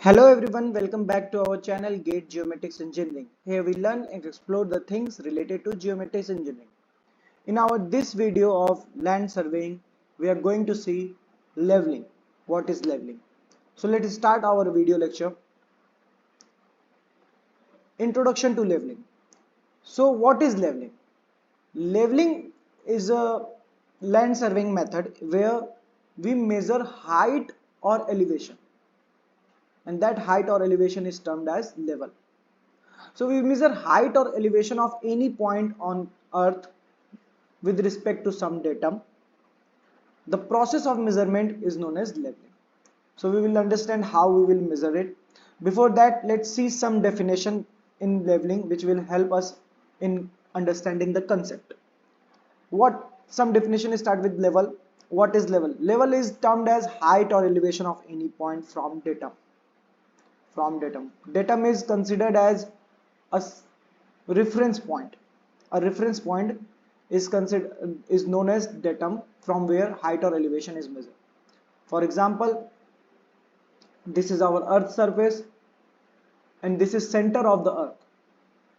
Hello everyone, welcome back to our channel Geomatics Engineering. Here we learn and explore the things related to geomatics engineering. In our this video of land surveying, we are going to see leveling. What is leveling? So let us start our video lecture. Introduction to leveling. So what is leveling? Leveling is a land surveying method where we measure height or elevation, and that height or elevation is termed as level. So we measure height or elevation of any point on earth with respect to some datum. The process of measurement is known as leveling. So we will understand how we will measure it. Before that, let's see some definition in leveling which will help us in understanding the concept. Some definition start with level. What is level? Level is termed as height or elevation of any point from datum. Datum is considered as a reference point. A reference point is known as datum from where height or elevation is measured. For example, this is our earth surface and this is center of the earth.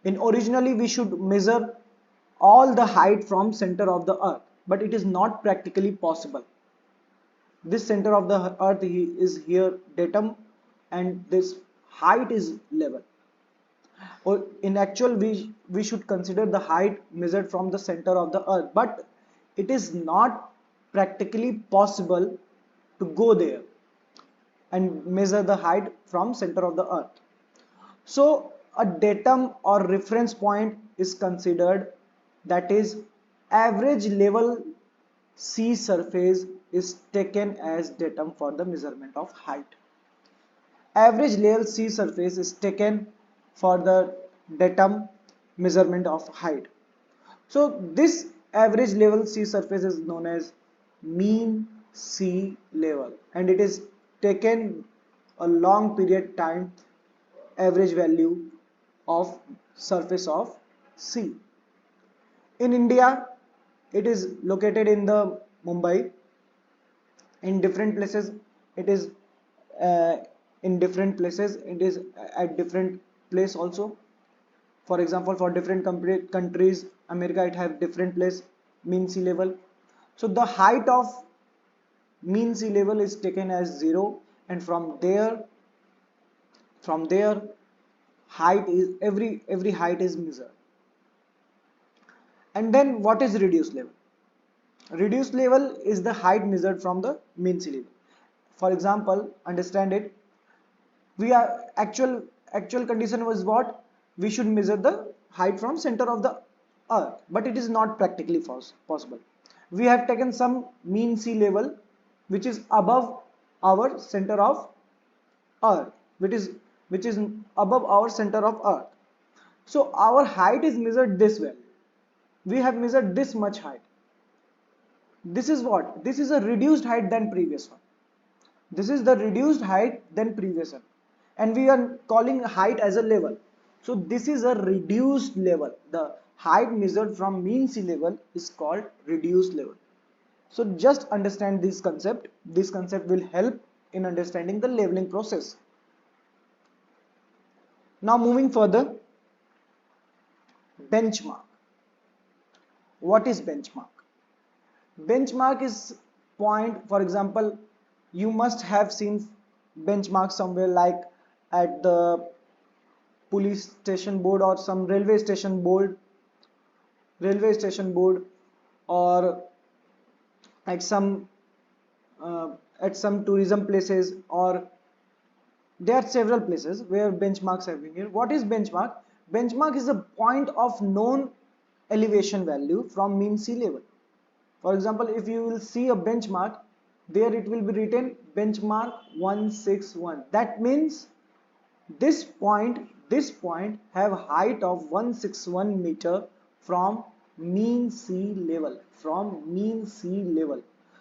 Originally we should measure all the height from center of the earth, but it is not practically possible. This center of the earth is here datum and this height is level. Or in actual we should consider the height measured from the center of the earth, but it is not practically possible to go there and measure the height from center of the earth. So a datum or reference point is considered, that is average level sea surface is taken as datum for the measurement of height. Average level sea surface is taken for the datum measurement of height. So this average level sea surface is known as mean sea level, and it is taken a long period time average value of surface of sea. In India, it is located in the Mumbai. In different places it is at different place also. For example, for different countries, America, it have different place mean sea level. So the height of mean sea level is taken as 0, and from there height is every height is measured. And then what is reduced level? Reduced level is the height measured from the mean sea level. For example, understand it, we are actual condition was what? We should measure the height from center of the earth, but it is not practically possible. We have taken some mean sea level which is above our center of earth, which is above our center of earth. So our height is measured this way. We have measured this much height. This is what? This is a reduced height than previous one. This is the reduced height than previous one, and we are calling height as a level. So this is a reduced level. The height measured from mean sea level is called reduced level. So just understand this concept. This concept will help in understanding the leveling process. Now moving further, benchmark. What is benchmark? Benchmark is point. For example, you must have seen benchmark somewhere, like at the police station board or some railway station board, or at some tourism places, or there are several places where benchmarks have been here. What is benchmark? Benchmark is a point of known elevation value from mean sea level. For example, if you will see a benchmark, there it will be written benchmark 161. That means this point have height of 161 meter from mean sea level.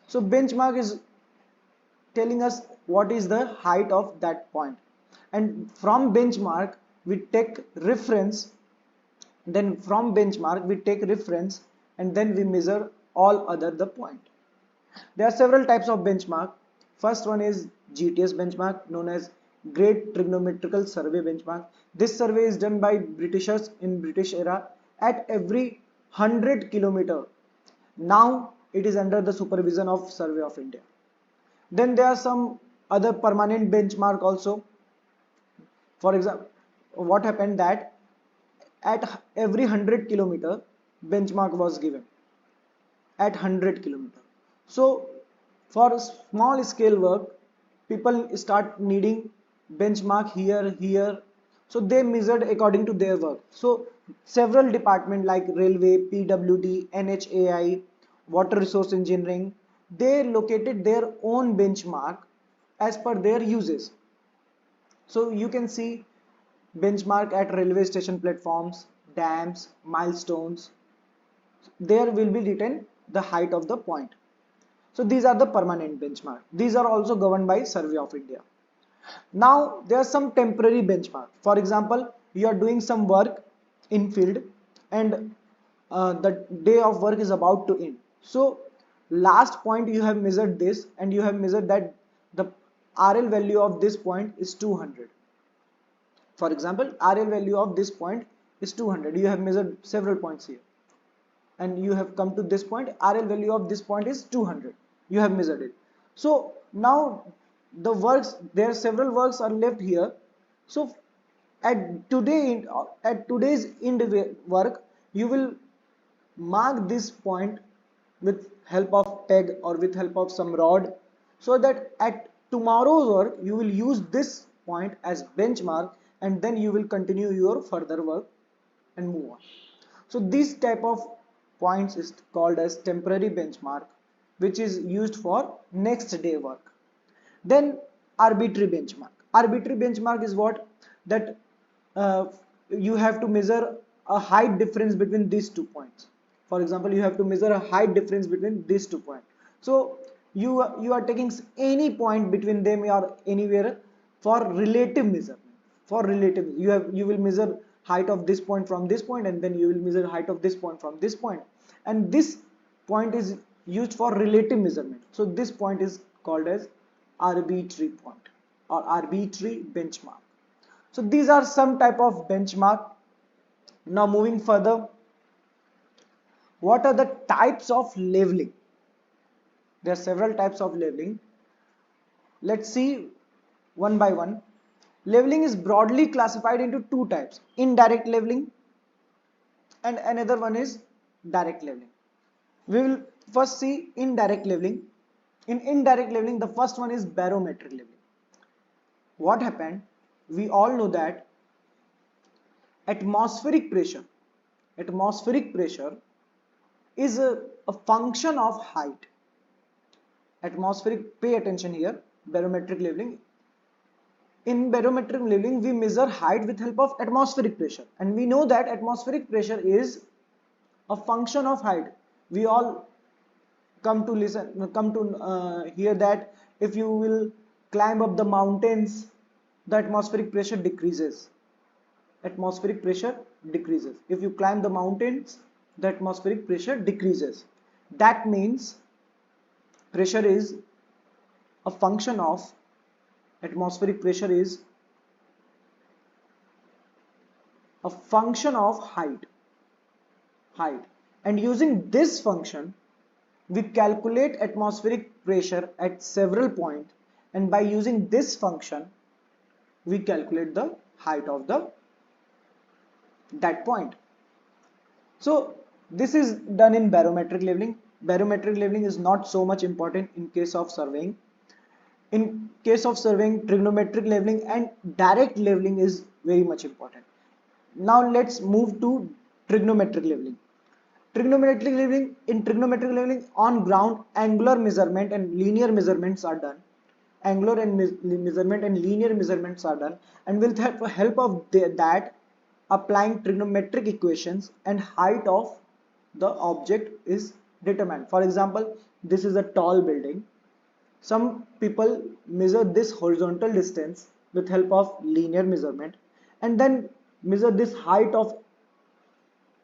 So benchmark is telling us what is the height of that point, and from benchmark we take reference. Then from benchmark we take reference, and then we measure all other the point. There are several types of benchmark. First one is GTS benchmark, known as Great Trigonometrical Survey benchmark. This survey is done by Britishers in British era at every 100 kilometer. Now it is under the supervision of Survey of India. Then there are some other permanent benchmark also. For example, what happened that at every 100 kilometer benchmark was given at 100 kilometer. So for small scale work, people start needing benchmark here. So they measured according to their work. So several departments like railway, PWD, NHAI, water resource engineering, they located their own benchmark as per their uses. So you can see benchmark at railway station platforms, dams, milestones. There will be written the height of the point. So these are the permanent benchmark. These are also governed by Survey of India. Now there are some temporary benchmark. For example, you are doing some work in field and the day of work is about to end. So last point you have measured this and you have measured that the RL value of this point is 200. For example, RL value of this point is 200. You have measured several points here and you have come to this point. RL value of this point is 200. You have measured it. So now the works, there are several works are left here. So at today's end work, you will mark this point with help of peg or with help of some rod, so that at tomorrow's work you will use this point as benchmark and then you will continue your further work and move on. So this type of points is called as temporary benchmark, which is used for next day work. Then arbitrary benchmark. Arbitrary benchmark is what? That you have to measure a height difference between these 2 points. For example, you have to measure a height difference between these 2 points. So you are taking any point between them or anywhere for relative measurement. For relative, you will measure height of this point from this point and then you will measure height of this point from this point, and this point is used for relative measurement. So this point is called as arbitrary point or arbitrary benchmark. So these are some type of benchmark. Now moving further, what are the types of leveling? There are several types of leveling. Let's see one by one. Leveling is broadly classified into 2 types: indirect leveling and another one is direct leveling. We will first see indirect leveling. In indirect leveling, the first one is barometric leveling. What happened? We all know that atmospheric pressure is a function of height. Atmospheric, pay attention here, barometric leveling. In barometric leveling, we measure height with help of atmospheric pressure, and we know that atmospheric pressure is a function of height. We all come to hear that if you will climb up the mountains, the atmospheric pressure decreases. Atmospheric pressure decreases. If you climb the mountains, the atmospheric pressure decreases. That means pressure is a function of, atmospheric pressure is a function of height. And using this function, we calculate atmospheric pressure at several points, and by using this function, we calculate the height of that point. So this is done in barometric leveling. Barometric leveling is not so much important in case of surveying. In case of surveying, trigonometric leveling and direct leveling is very much important. Now let's move to trigonometric leveling. In trigonometric leveling, on ground, angular measurement and linear measurements are done. Measurement and linear measurements are done, and with help of that, applying trigonometric equations and height of the object is determined. For example, this is a tall building. Some people measure this horizontal distance with help of linear measurement and then measure this height of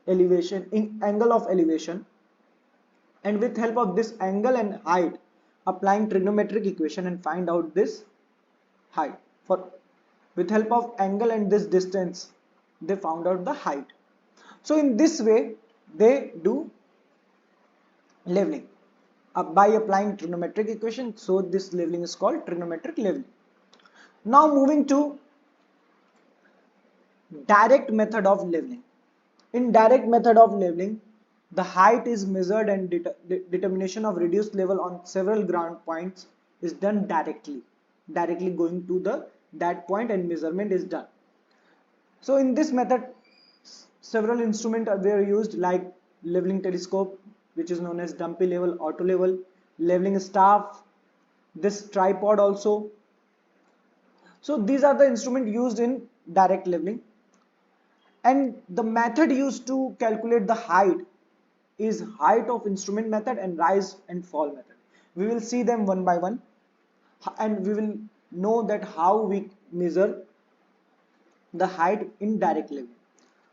elevation, angle of elevation, and with help of this angle and height, applying trigonometric equation and find out this height. With help of angle and this distance, they found out the height. So in this way, they do leveling by applying trigonometric equation. So this leveling is called trigonometric leveling. Now moving to direct method of leveling. In direct method of leveling, the height is measured and determination of reduced level on several ground points is done directly going to that point, and measurement is done. So in this method, several instruments were used, like leveling telescope, which is known as dumpy level, auto level, leveling staff, this tripod also. So these are the instruments used in direct leveling, and the method used to calculate the height is height of instrument method and rise and fall method. We will see them one by one, and we will know that how we measure the height in direct leveling.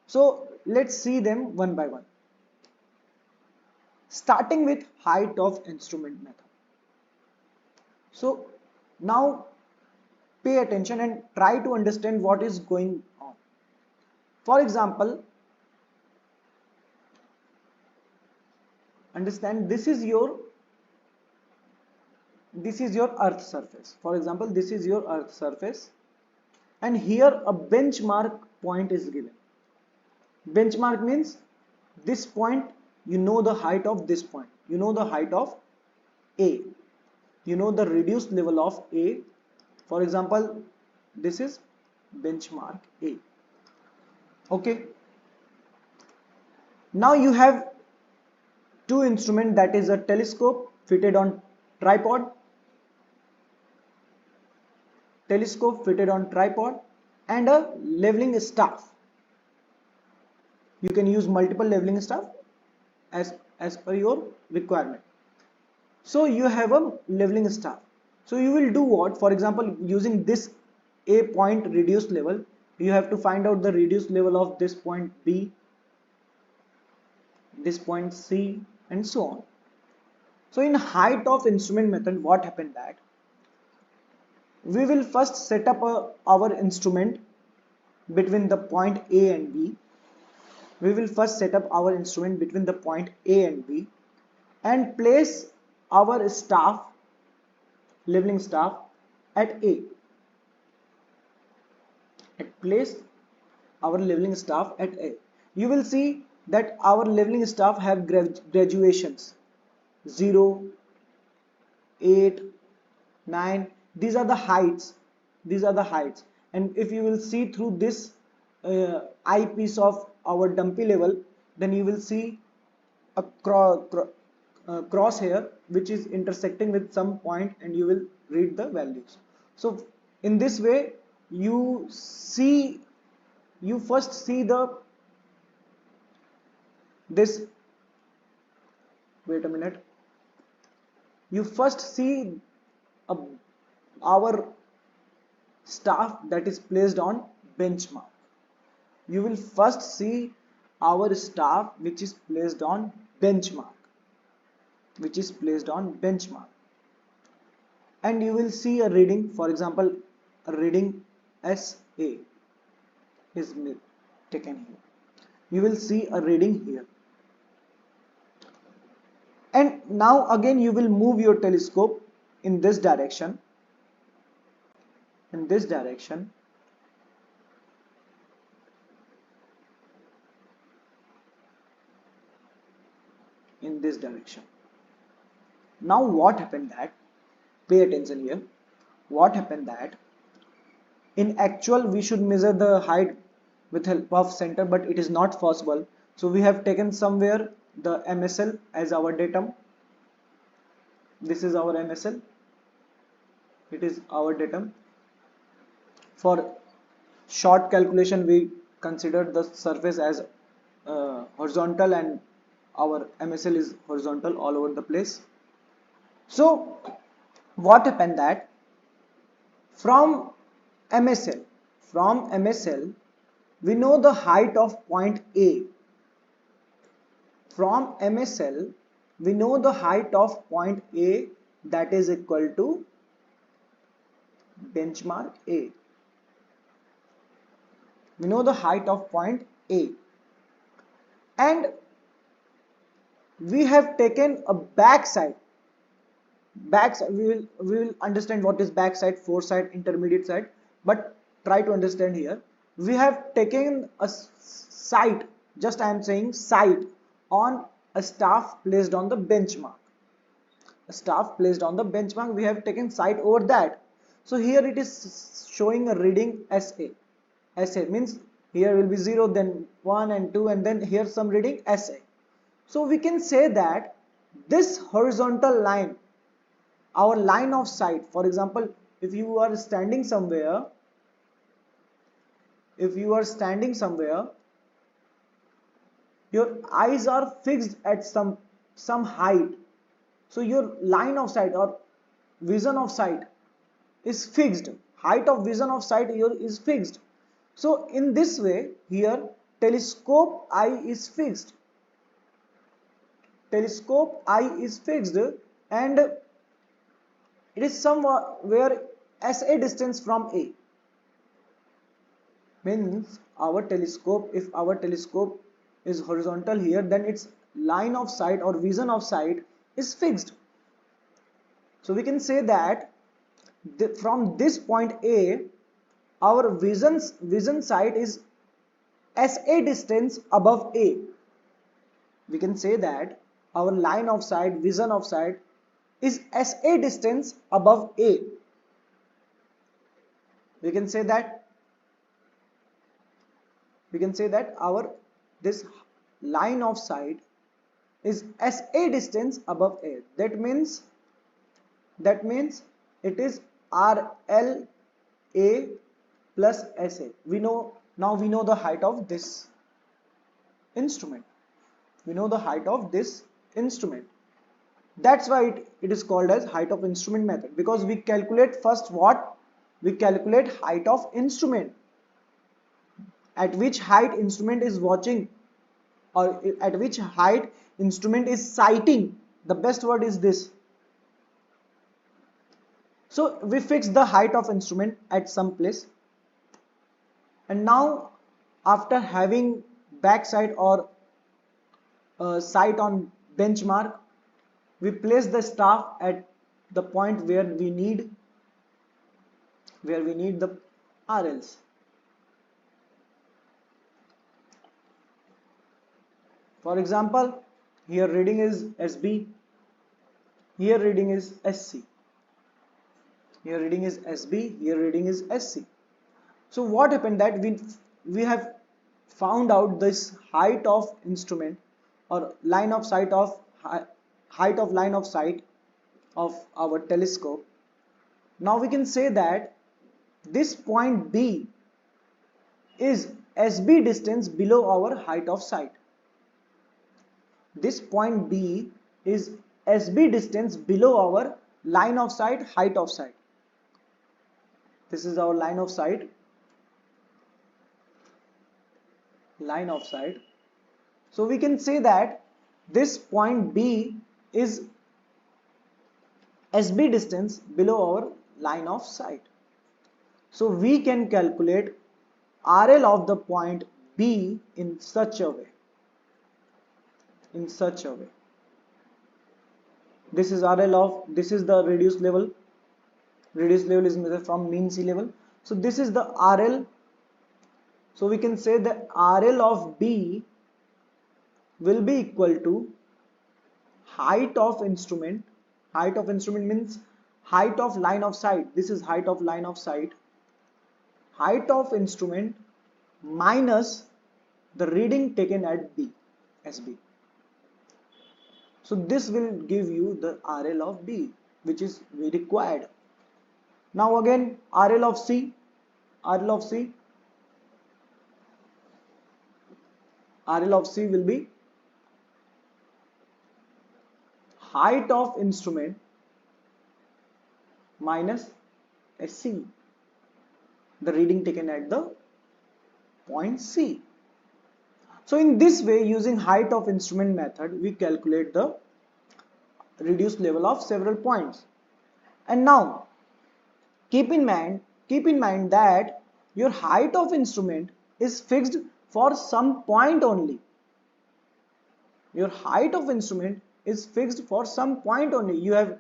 So let's see them one by one, starting with height of instrument method. So now pay attention and try to understand what is going on. For example, understand this is your earth surface. For example, this is your earth surface, and here a benchmark point is given. Benchmark means this point, you know the height of this point, you know the height of A, you know the reduced level of A. For example, this is benchmark A. Okay, now you have two instruments, that is a telescope fitted on tripod, and a leveling staff. You can use multiple leveling staff as per your requirement. So you have a leveling staff. So you will do what? For example, using this A point reduced level, you have to find out the reduced level of this point B, this point C, and so on. So in height of instrument method, what happened that we will first set up our instrument between the point A and B. We will first set up our instrument between the point A and B and place our staff, leveling staff, at A. Place our leveling staff at A. You will see that our leveling staff have graduations 0, 8, 9. These are the heights. And if you will see through this eyepiece of our dumpy level, then you will see a cross here which is intersecting with some point, and you will read the values. So in this way, you first see you first see our staff that is placed on benchmark. You will first see our staff which is placed on benchmark, and you will see a reading. For example, a reading SA is taken here. You will see a reading here, and now again you will move your telescope in this direction, in this direction. Now what happened that, pay attention here, what happened that in actual we should measure the height with help of center, but it is not possible. So we have taken somewhere the MSL as our datum. This is our MSL, it is our datum. For short calculation, we consider the surface as horizontal, and our MSL is horizontal all over the place. So what happened that from MSL we know the height of point A. From MSL we know the height of point A, that is equal to benchmark A. We know the height of point A, and we have taken a backside. Backside, we will understand what is backside, foreside, intermediate side, but try to understand here. We have taken a site, just I am saying site, on a staff placed on the benchmark. A staff placed on the benchmark, we have taken site over that. So here it is showing a reading SA. SA means here will be 0, then 1 and 2, and then here some reading SA. So we can say that this horizontal line, our line of sight, for example, if you are standing somewhere, your eyes are fixed at some height, so your line of sight or vision of sight is fixed, height of vision of sight here is fixed. So in this way, here telescope eye is fixed, and it is somewhere SA distance from A. Means our telescope, if our telescope is horizontal here, then its line of sight or vision of sight is fixed. So we can say that from this point A, our vision sight is SA distance above A. We can say that our line of sight, vision of sight is SA distance above A. We can say that our this line of sight is SA distance above A. That means it is RLA plus SA. We know the height of this instrument. That's why it is called as height of instrument method, because we calculate first what? We calculate height of instrument, at which height instrument is watching, or at which height instrument is sighting. The best word is this. So we fix the height of instrument at some place, and now after having backside or sight on benchmark, we place the staff at the point where we need the RLs. For example, here reading is SB, here reading is SC, here reading is SB, here reading is SC. So what happened that we have found out this height of instrument or line of sight of height of line of sight of our telescope. Now we can say that this point B is SB distance below our height of sight. This point B is SB distance below our line of sight, height of sight. This is our line of sight. So we can say that this point B is SB distance below our line of sight. So we can calculate RL of the point B in such a way. This is RL of, this is the reduced level. Reduced level is measured from mean sea level. So this is the RL. So we can say the RL of B will be equal to height of instrument. Height of instrument means height of line of sight. This is height of line of sight. Height of instrument minus the reading taken at B, SB. So this will give you the RL of B, which is we required. Now again RL of C. RL of C will be height of instrument minus SC, the reading taken at the point C. So in this way, using height of instrument method, we calculate the reduced level of several points. And now keep in mind that your height of instrument is fixed for some point only. Your height of instrument is fixed for some point only. You have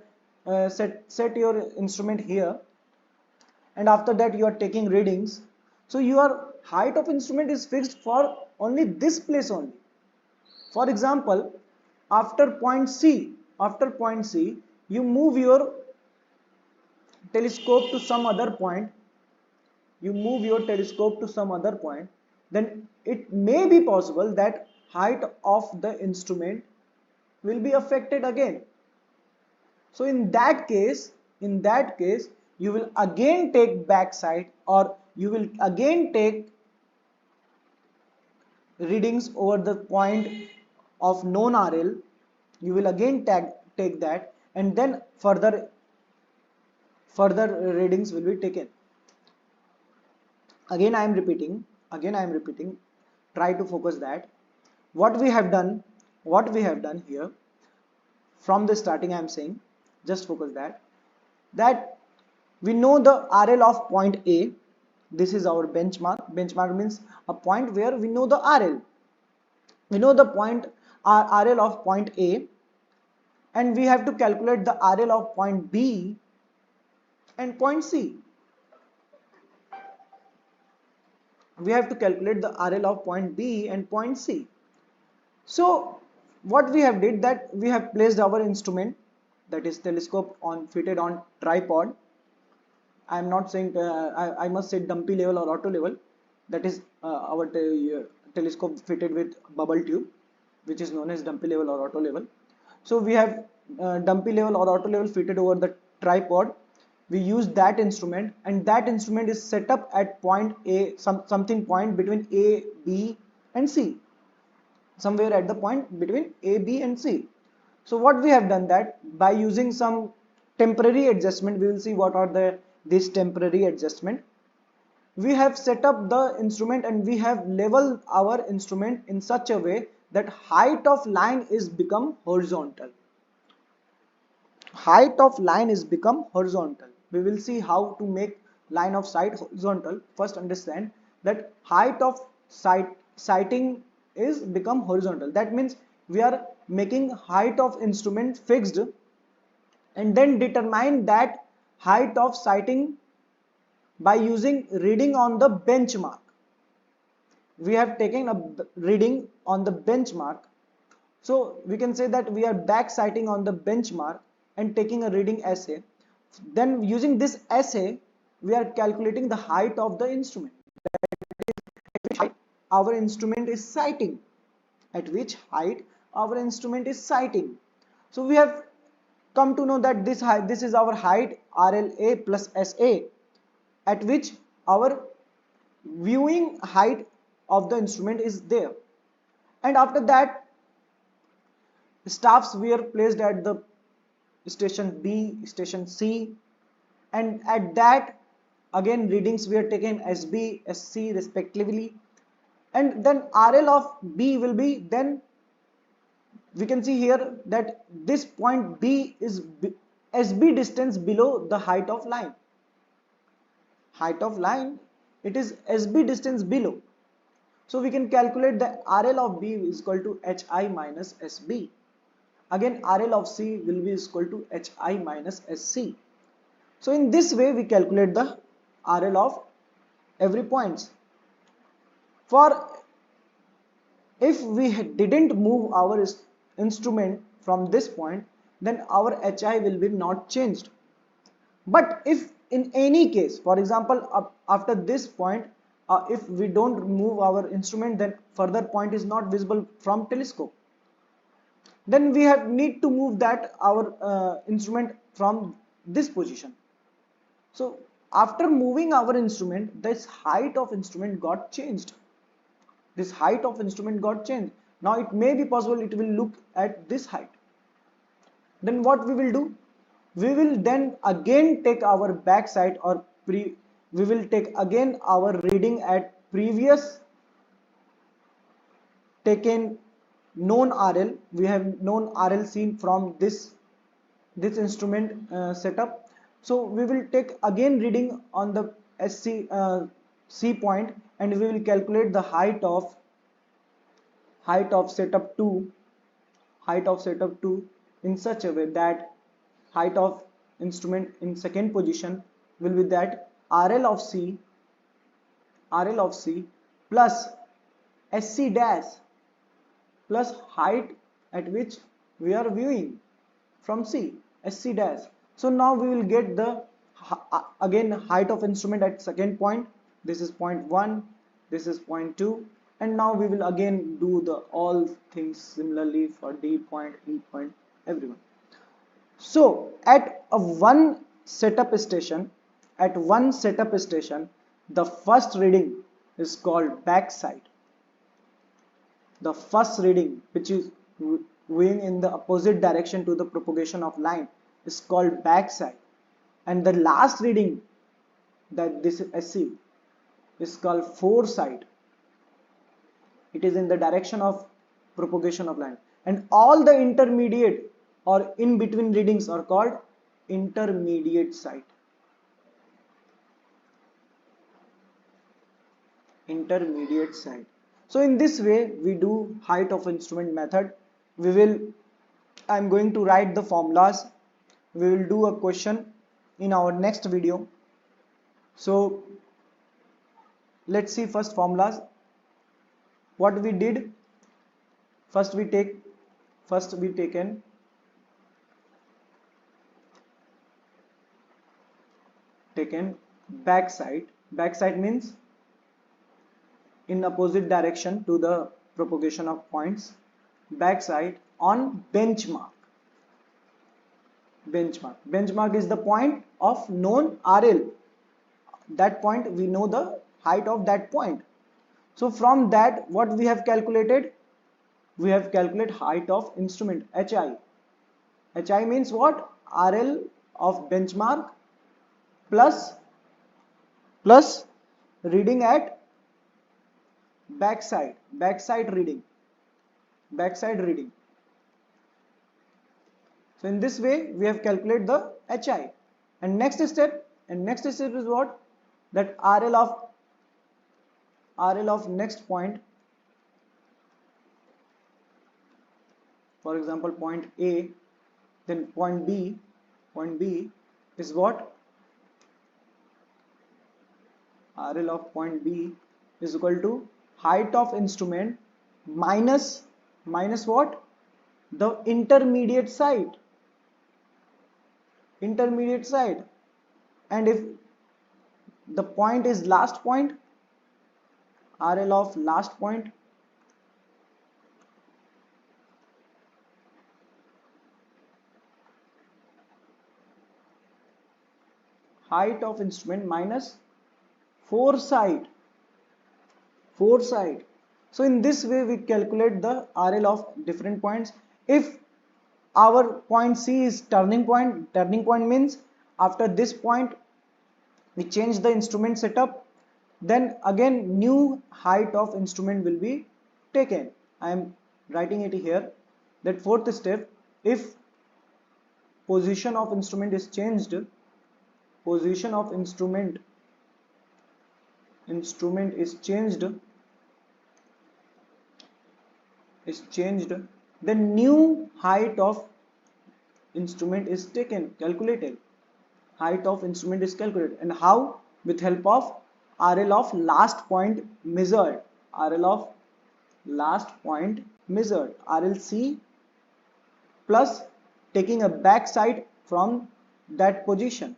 set your instrument here, and after that you are taking readings. So your height of instrument is fixed for only this place only. For example, after point C, you move your telescope to some other point. Then it may be possible that height of the instrument will be affected again. So in that case, you will again take backside, or you will again take readings over the point of known RL. You will again take that, and then further readings will be taken. Again I am repeating, try to focus that what we have done here from the starting. I am saying, just focus that we know the RL of point A. This is our benchmark. Benchmark means a point where we know the RL. We know the point RL of point A, and we have to calculate the RL of point B and point C. We have to calculate the RL of point B and point C. So what we have did, that we have placed our instrument, that is telescope, fitted on tripod. I am not saying I must say dumpy level or auto level. That is our telescope fitted with bubble tube, which is known as dumpy level or auto level. So we have dumpy level or auto level fitted over the tripod. We use that instrument, and that instrument is set up at point A, something point between A, B and C, somewhere at the point between A, B and C. So what we have done, that by using some temporary adjustment, we will see what are this temporary adjustment. We have set up the instrument, and we have leveled our instrument in such a way that height of line is become horizontal. Height of line is become horizontal. We will see how to make line of sight horizontal. First understand that height of sighting is become horizontal. That means we are making height of instrument fixed, and then determine that height of sighting by using reading on the benchmark. We have taken a reading on the benchmark. So we can say that we are back sighting on the benchmark and taking a reading assay. Then using this assay, we are calculating the height of the instrument, our instrument is sighting, at which height our instrument is sighting. So we have come to know that this is our height RLA plus SA, at which our viewing height of the instrument is there. And after that, staffs were placed at the station B, station C, and at that again readings were taken SB, SC respectively, and then RL of B will be, then we can see here that this point B is SB distance below the height of line. Height of line, it is SB distance below. So we can calculate the RL of B is equal to HI minus SB. Again RL of C will be equal to HI minus SC. So in this way we calculate the RL of every points. For if we didn't move our instrument from this point, then our HI will be not changed. But if in any case, for example, after this point, if we don't move our instrument, then further point is not visible from telescope. Then we need to move that our instrument from this position. So after moving our instrument, this height of instrument got changed. This height of instrument got changed. Now it may be possible it will look at this height. Then what we will do? We will then again take our backside, or we will take again our reading at previous taken known RL. We have known RL seen from this instrument setup. So we will take again reading on the SC C point, and we will calculate the height of setup 2 in such a way that height of instrument in second position will be that RL of C plus SC dash plus height at which we are viewing from C, SC dash. So now we will get the again height of instrument at second point. This is point 1, this is point 2, and now we will again do the all things similarly for D point, E point, everyone. So at one setup station, the first reading is called backside. The first reading, which is going in the opposite direction to the propagation of line, is called backside, and the last reading, that this is SC, is called foreside. It is in the direction of propagation of line, and all the intermediate or in between readings are called intermediate side. Intermediate side. So in this way we do height of instrument method. I am going to write the formulas. We will do a question in our next video. So let's see first formulas. What we did, first we taken backside. Backside means in opposite direction to the propagation of points. Backside on benchmark. Benchmark is the point of known RL. That point we know the height of that point. So from that, what we have calculated? We have calculated height of instrument, HI. HI means what? RL of benchmark plus reading at backside reading. So in this way we have calculated the HI. And next step is what? That RL of next point, for example point A, then point B is what? RL of point B is equal to height of instrument minus what? The intermediate side. And if the point is last point, RL of last point height of instrument minus foreside. So in this way we calculate the RL of different points. If our point C is turning point means after this point we change the instrument setup, then again new height of instrument will be taken. I am writing it here, that fourth step, if position of instrument is changed, then new height of instrument is calculated. Height of instrument is calculated, and how? With help of RL of last point measured. RLC plus taking a backside from that position,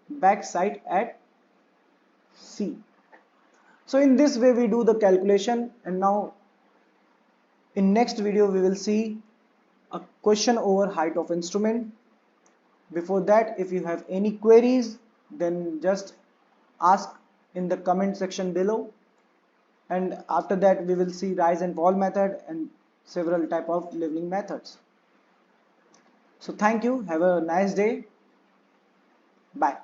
backside at C. So in this way we do the calculation, and now in next video we will see a question over height of instrument. Before that, if you have any queries, then just ask in the comment section below, and after that we will see rise and fall method and several type of leveling methods. So thank you, have a nice day, bye.